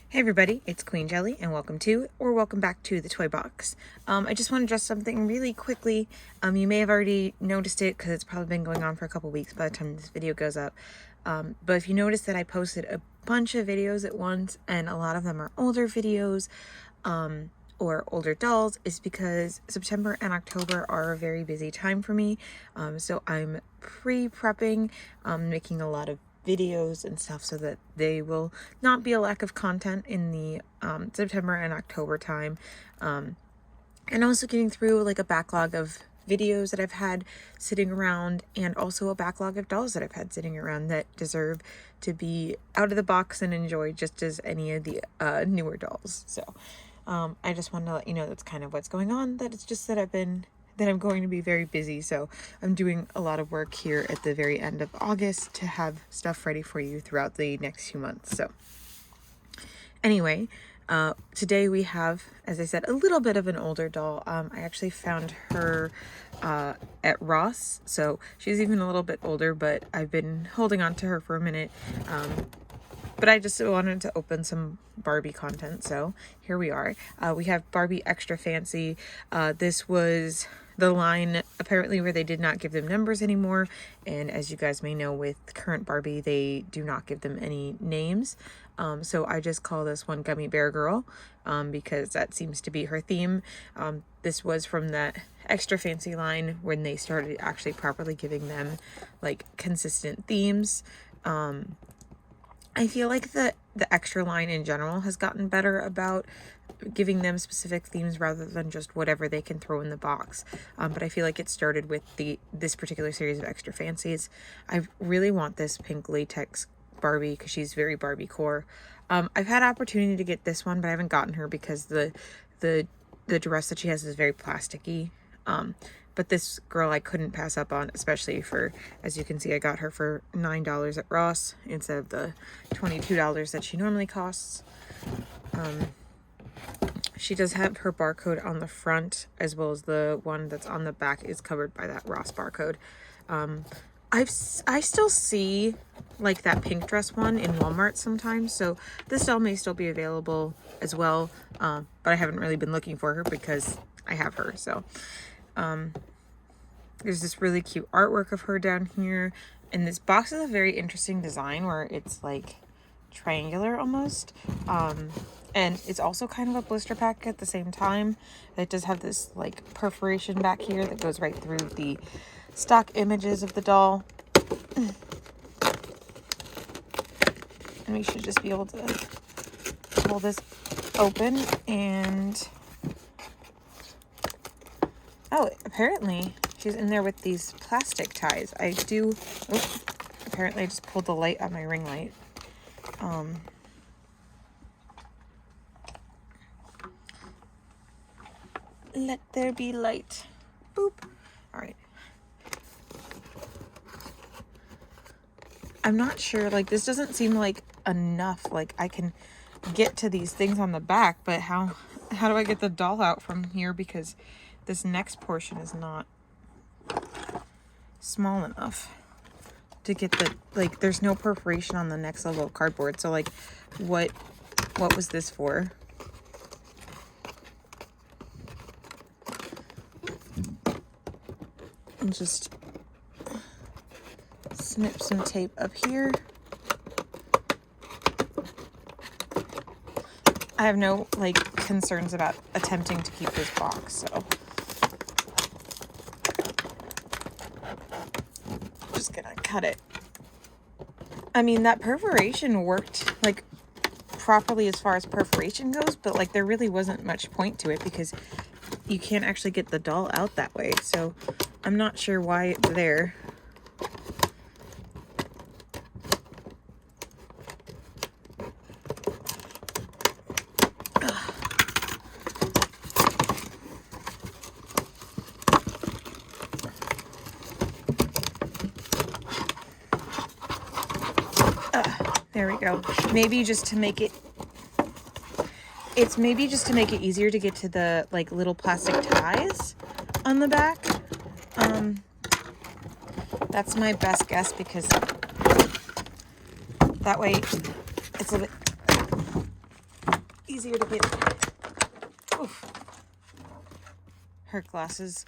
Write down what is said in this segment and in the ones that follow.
Hey everybody, it's Queen Jelly and welcome back to the Toy Box. I just want to address something really quickly. You may have already noticed it because it's probably been going on for a couple weeks by the time this video goes up. But if you notice that I posted a bunch of videos at once and a lot of them are older videos or older dolls, is because September and October are a very busy time for me. So I'm pre-prepping, making a lot of videos and stuff so that they will not be a lack of content in the September and October time, and also getting through like a backlog of videos that I've had sitting around, and also a backlog of dolls that I've had sitting around that deserve to be out of the box and enjoyed just as any of the newer dolls. So I just wanted to let you know that's kind of what's going on, that it's just that I'm going to be very busy, so I'm doing a lot of work here at the very end of August to have stuff ready for you throughout the next few months. So anyway, today we have, as I said, a little bit of an older doll. I actually found her at Ross, so she's even a little bit older, but I've been holding on to her for a minute. But I just wanted to open some Barbie content, so here we are. We have Barbie Extra Fancy. This was the line apparently where they did not give them numbers anymore, and as you guys may know, with current Barbie they do not give them any names. So I just call this one Gummy Bear Girl, because that seems to be her theme. This was from that Extra Fancy line when they started actually properly giving them like consistent themes. I feel like the extra line in general has gotten better about giving them specific themes rather than just whatever they can throw in the box. But I feel like it started with this particular series of Extra Fancies. I really want this pink latex Barbie because she's very Barbie core. I've had opportunity to get this one, but I haven't gotten her because the dress that she has is very plasticky. But this girl I couldn't pass up on, especially for, as you can see, I got her for $9 at Ross instead of the $22 that she normally costs. She does have her barcode on the front, as well as the one that's on the back is covered by that Ross barcode. I still see like that pink dress one in Walmart sometimes, so this doll may still be available as well, but I haven't really been looking for her because I have her. So there's this really cute artwork of her down here, and this box is a very interesting design where it's like triangular almost, and it's also kind of a blister pack at the same time. It does have this like perforation back here that goes right through the stock images of the doll, and we should just be able to pull this open. And oh, apparently she's in there with these plastic ties. Apparently I just pulled the light on my ring light. Let there be light. Boop. All right. I'm not sure, like this doesn't seem like enough. Like I can get to these things on the back, but how do I get the doll out from here, because this next portion is not small enough to get the, like there's no perforation on the next level of cardboard. So like what was this for? And just snip some tape up here. I have no like concerns about attempting to keep this box, so just gonna cut it. I mean, that perforation worked like properly as far as perforation goes, but like there really wasn't much point to it because you can't actually get the doll out that way. So I'm not sure why it's there. There we go. Maybe just to make it, easier to get to the like little plastic ties on the back. That's my best guess, because that way it's a bit easier to get. Oof. Her glasses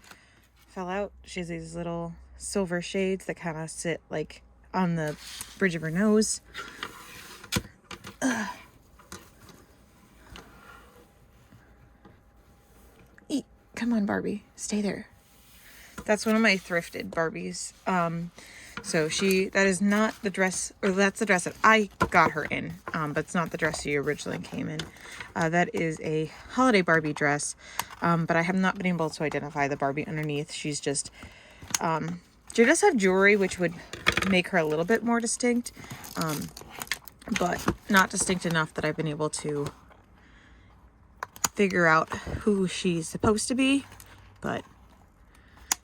fell out. She has these little silver shades that kind of sit like on the bridge of her nose. Eat. Come on, Barbie. Stay there. That's one of my thrifted Barbies. So that is not the dress, or that's the dress that I got her in, but it's not the dress she originally came in. That is a holiday Barbie dress, but I have not been able to identify the Barbie underneath. She does have jewelry, which would make her a little bit more distinct, but not distinct enough that I've been able to figure out who she's supposed to be, but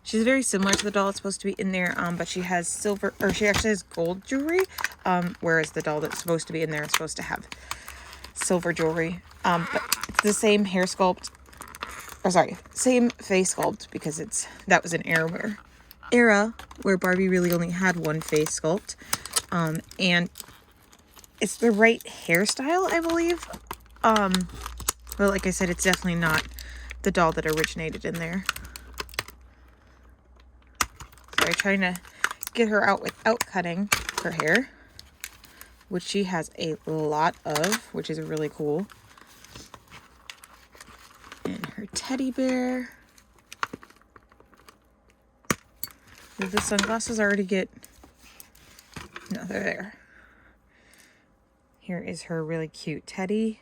she's very similar to the doll that's supposed to be in there, but she has silver, or she actually has gold jewelry, whereas the doll that's supposed to be in there is supposed to have silver jewelry. But it's the same hair sculpt, or sorry, same face sculpt, because that was an era where Barbie really only had one face sculpt, and it's the right hairstyle, I believe. But like I said, it's definitely not the doll that originated in there. So I'm trying to get her out without cutting her hair, which she has a lot of, which is really cool. And her teddy bear. Did the sunglasses already get... No, they're there. Here is her really cute teddy.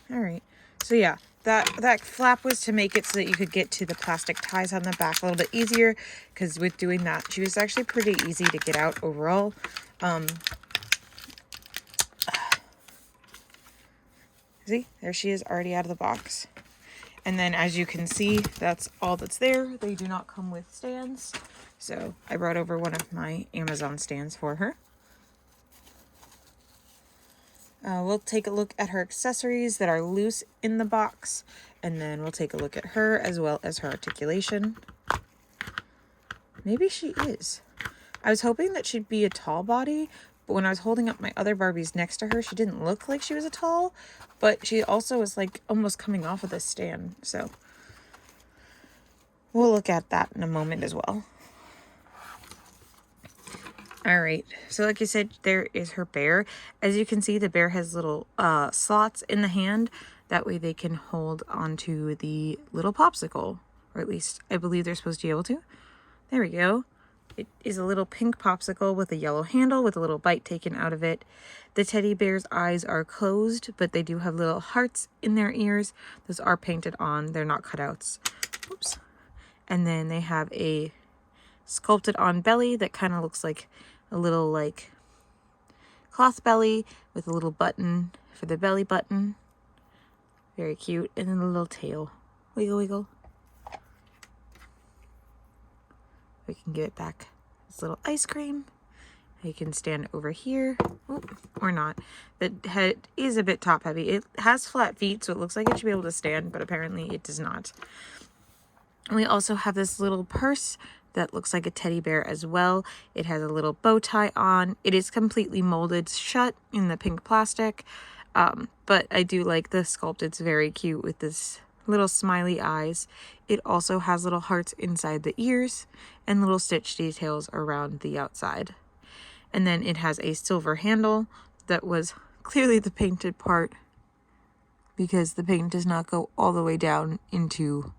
All right, so yeah, that flap was to make it so that you could get to the plastic ties on the back a little bit easier, because with doing that, she was actually pretty easy to get out overall. See, there she is already out of the box. And then as you can see, that's all that's there. They do not come with stands. So I brought over one of my Amazon stands for her. We'll take a look at her accessories that are loose in the box, and then we'll take a look at her as well as her articulation. Maybe she is. I was hoping that she'd be a tall body, but when I was holding up my other Barbies next to her, she didn't look like she was a tall, but she also was like almost coming off of the stand, so we'll look at that in a moment as well. All right, so like I said, there is her bear. As you can see, the bear has little slots in the hand. That way they can hold onto the little popsicle, or at least I believe they're supposed to be able to. There we go. It is a little pink popsicle with a yellow handle with a little bite taken out of it. The teddy bear's eyes are closed, but they do have little hearts in their ears. Those are painted on. They're not cutouts. Oops. And then they have a sculpted on belly that kind of looks like a little like cloth belly with a little button for the belly button. Very cute. And then a little tail. Wiggle, wiggle. We can give it back this little ice cream. You can stand over here. Oop, or not. The head is a bit top heavy. It has flat feet, so it looks like it should be able to stand, but apparently it does not. And we also have this little purse that looks like a teddy bear as well. It has a little bow tie on. It is completely molded shut in the pink plastic, but I do like the sculpt. It's very cute with this little smiley eyes. It also has little hearts inside the ears and little stitch details around the outside. And then it has a silver handle that was clearly the painted part, because the paint does not go all the way down into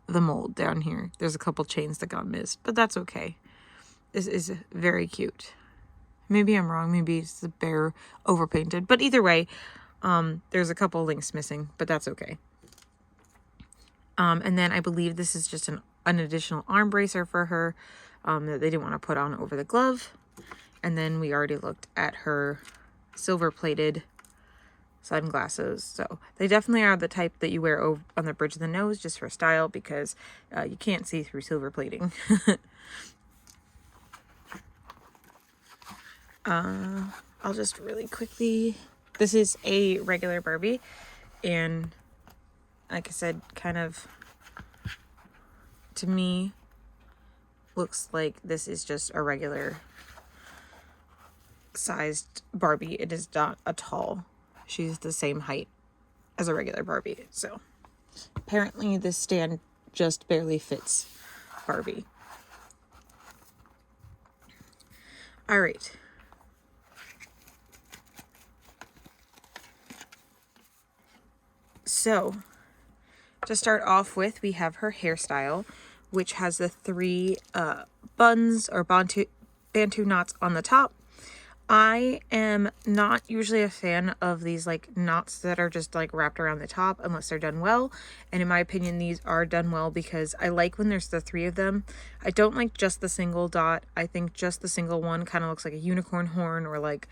the mold down here. There's a couple chains that got missed, but that's okay. This is very cute. Maybe I'm wrong. Maybe it's the bear overpainted, but either way, there's a couple links missing, but that's okay. And then I believe this is just an additional arm bracer for her that they didn't want to put on over the glove. And then we already looked at her silver plated sunglasses. So they definitely are the type that you wear over on the bridge of the nose just for style, because you can't see through silver plating. I'll just really quickly, this is a regular Barbie, and like I said, kind of to me looks like this is just a regular sized Barbie. It is not a tall. She's the same height as a regular Barbie. So apparently this stand just barely fits Barbie. All right. So to start off with, we have her hairstyle, which has the 3 buns or bantu knots on the top. I am not usually a fan of these like knots that are just like wrapped around the top unless they're done well. And in my opinion, these are done well because I like when there's the 3 of them. I don't like just the single dot. I think just the single one kind of looks like a unicorn horn or like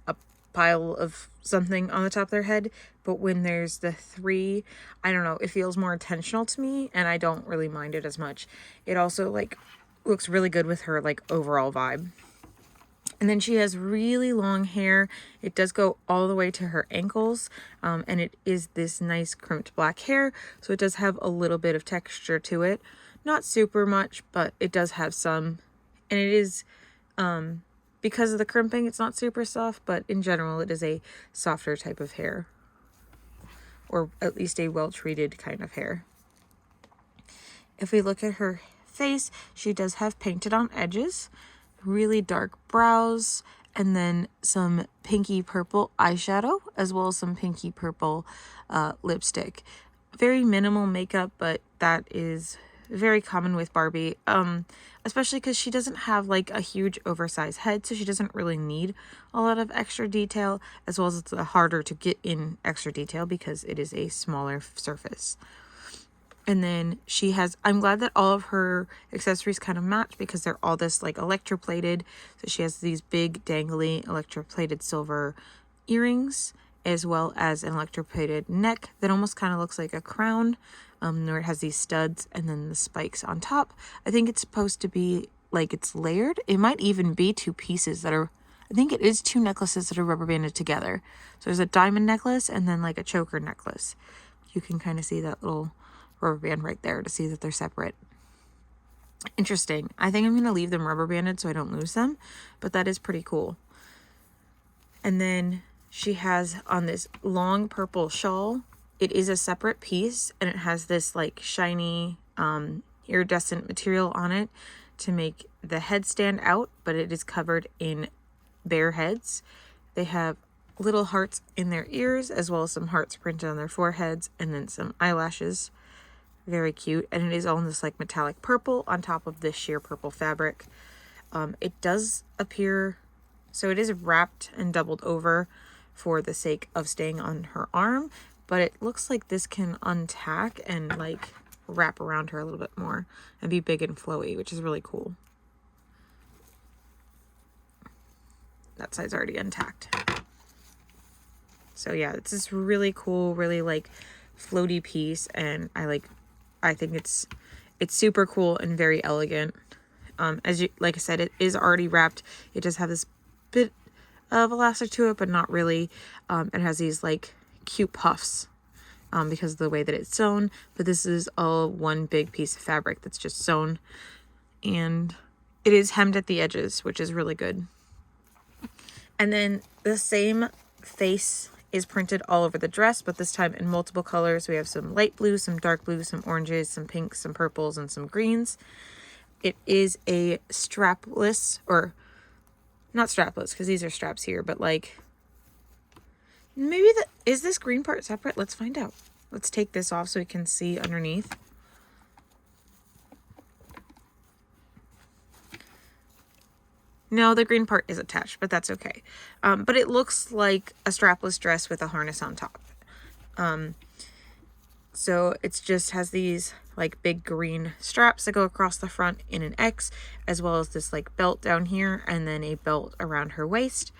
a pile of something on the top of their head. But when there's the 3, I don't know, it feels more intentional to me and I don't really mind it as much. It also like looks really good with her like overall vibe. And then she has really long hair. It does go all the way to her ankles. And it is this nice crimped black hair. So it does have a little bit of texture to it. Not super much, but it does have some. And it is, because of the crimping, it's not super soft. But in general, it is a softer type of hair. Or at least a well-treated kind of hair. If we look at her face, she does have painted on edges. Really dark brows, and then some pinky purple eyeshadow, as well as some pinky purple lipstick. Very minimal makeup, but that is very common with Barbie, especially because she doesn't have like a huge oversized head, so she doesn't really need a lot of extra detail, as well as it's harder to get in extra detail because it is a smaller surface. And then she has, I'm glad that all of her accessories kind of match because they're all this like electroplated. So she has these big dangly electroplated silver earrings, as well as an electroplated neck that almost kind of looks like a crown, where it has these studs and then the spikes on top. I think it's supposed to be like it's layered. It might even be 2 pieces that are, I think it is 2 necklaces that are rubber banded together. So there's a diamond necklace and then like a choker necklace. You can kind of see that little rubber band right there to see that they're separate. Interesting. I think I'm going to leave them rubber banded so I don't lose them, but that is pretty cool. And then she has on this long purple shawl. It is a separate piece and it has this like shiny iridescent material on it to make the head stand out, but it is covered in bare heads. They have little hearts in their ears, as well as some hearts printed on their foreheads, and then some eyelashes. Very cute. And it is all in this like metallic purple on top of this sheer purple fabric. It does appear, so it is wrapped and doubled over for the sake of staying on her arm, but it looks like this can untack and like wrap around her a little bit more and be big and flowy, which is really cool. That side's already untacked. So yeah, it's this really cool, really like floaty piece, and I think it's super cool and very elegant. As you, like I said, it is already wrapped. It does have this bit of elastic to it, but not really. It has these like cute puffs because of the way that it's sewn. But this is all one big piece of fabric that's just sewn, and it is hemmed at the edges, which is really good. And then the same face is printed all over the dress, but this time in multiple colors. We have some light blue, some dark blue, some oranges, some pinks, some purples, and some greens. It is a strapless, or not strapless because these are straps here, but like maybe is this green part separate? Let's find out. Let's take this off so we can see underneath. No, the green part is attached, but that's okay. But it looks like a strapless dress with a harness on top. So it just has these like big green straps that go across the front in an X, as well as this like belt down here and then a belt around her waist.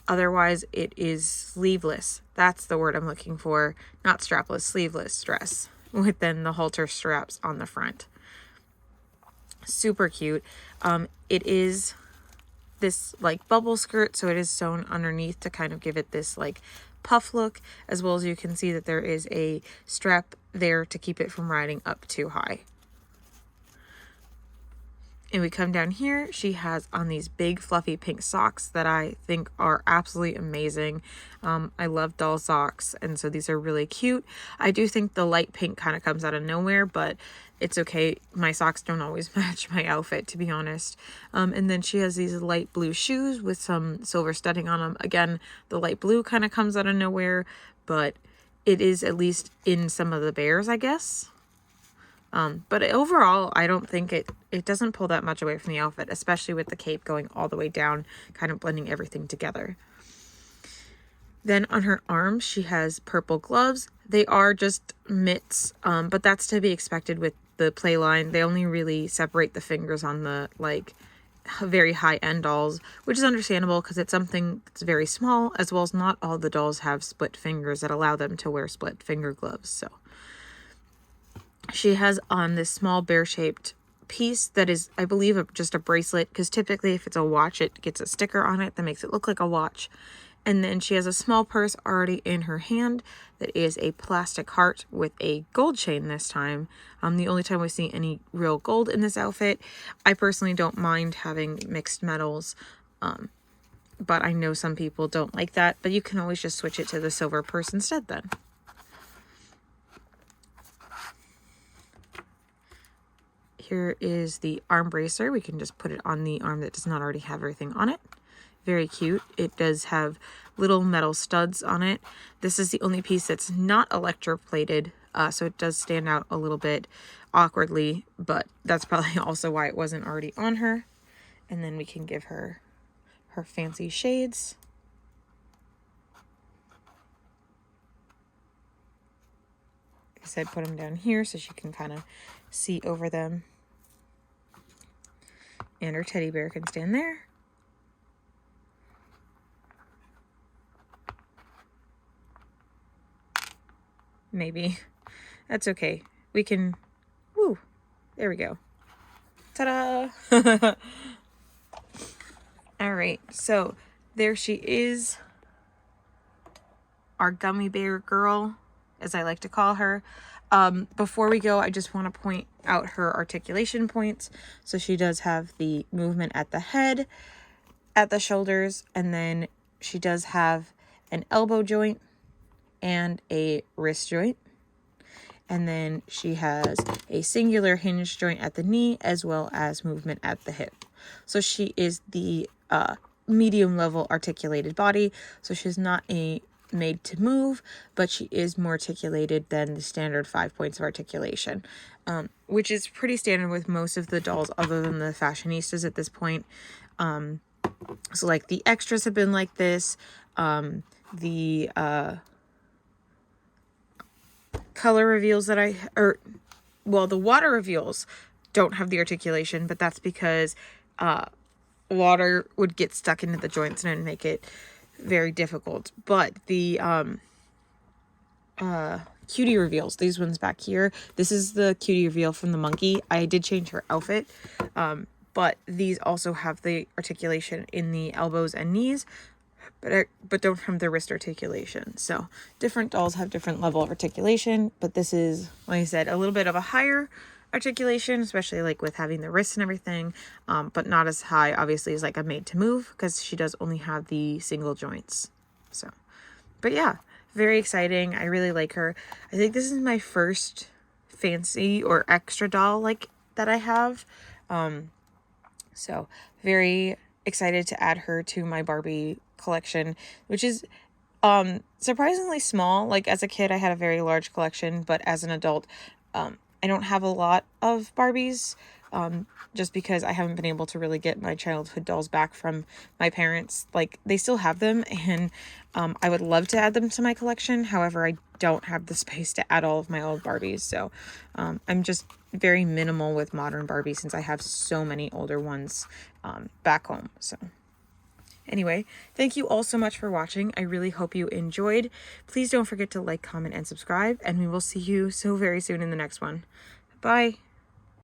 Otherwise, it is sleeveless. That's the word I'm looking for. Not strapless, sleeveless dress with then the halter straps on the front. Super cute. It is this like bubble skirt, so it is sewn underneath to kind of give it this like puff look, as well as you can see that there is a strap there to keep it from riding up too high. And we come down here, she has on these big fluffy pink socks that I think are absolutely amazing. I love doll socks, and so these are really cute. I do think the light pink kind of comes out of nowhere, but it's okay. My socks don't always match my outfit, to be honest. And then she has these light blue shoes with some silver studding on them. Again, the light blue kind of comes out of nowhere, but it is at least in some of the bears, I guess. But overall, I don't think it doesn't pull that much away from the outfit, especially with the cape going all the way down, kind of blending everything together. Then on her arms, she has purple gloves. They are just mitts, but that's to be expected with the play line. They only really separate the fingers on the, like, very high-end dolls, which is understandable because it's something that's very small, as well as not all the dolls have split fingers that allow them to wear split finger gloves, so... She has on this small bear-shaped piece that is, I believe, just a bracelet, because typically if it's a watch, it gets a sticker on it that makes it look like a watch. And then she has a small purse already in her hand that is a plastic heart with a gold chain this time. The only time we see any real gold in this outfit. I personally don't mind having mixed metals, but I know some people don't like that, but you can always just switch it to the silver purse instead then. Here is the arm bracer. We can just put it on the arm that does not already have everything on it. Very cute. It does have little metal studs on it. This is the only piece that's not electroplated, so it does stand out a little bit awkwardly, but that's probably also why it wasn't already on her. And then we can give her her fancy shades. Like I said, put them down here so she can kind of see over them. And her teddy bear can stand there. Maybe. That's okay. We can... Woo! There we go. Ta-da! Alright, so there she is. Our gummy bear girl, as I like to call her. Before we go, I just want to point out her articulation points. So she does have the movement at the head, at the shoulders, and then she does have an elbow joint and a wrist joint. And then she has a singular hinge joint at the knee, as well as movement at the hip. So she is the medium level articulated body. So she's not a made to move, but she is more articulated than the standard 5 points of articulation, which is pretty standard with most of the dolls other than the fashionistas at this point. So like the extras have been like this. The color reveals that the water reveals don't have the articulation, but that's because water would get stuck into the joints and it'd make it very difficult. But the cutie reveals, these ones back here, this is the cutie reveal from the monkey. I did change her outfit, but these also have the articulation in the elbows and knees, but don't have the wrist articulation. So different dolls have different level of articulation, but this is, like I said, a little bit of a higher articulation, especially like with having the wrists and everything, but not as high obviously as like a made to move, because she does only have the single joints. So, but yeah, very exciting. I really like her. I think this is my first fancy or extra doll like that I have, so very excited to add her to my Barbie collection, which is surprisingly small. Like as a kid I had a very large collection, but as an adult I don't have a lot of Barbies, just because I haven't been able to really get my childhood dolls back from my parents. Like, they still have them, and I would love to add them to my collection. However, I don't have the space to add all of my old Barbies, so I'm just very minimal with modern Barbie since I have so many older ones back home. So anyway, thank you all so much for watching. I really hope you enjoyed. Please don't forget to like, comment, and subscribe, and we will see you so very soon in the next one. Bye!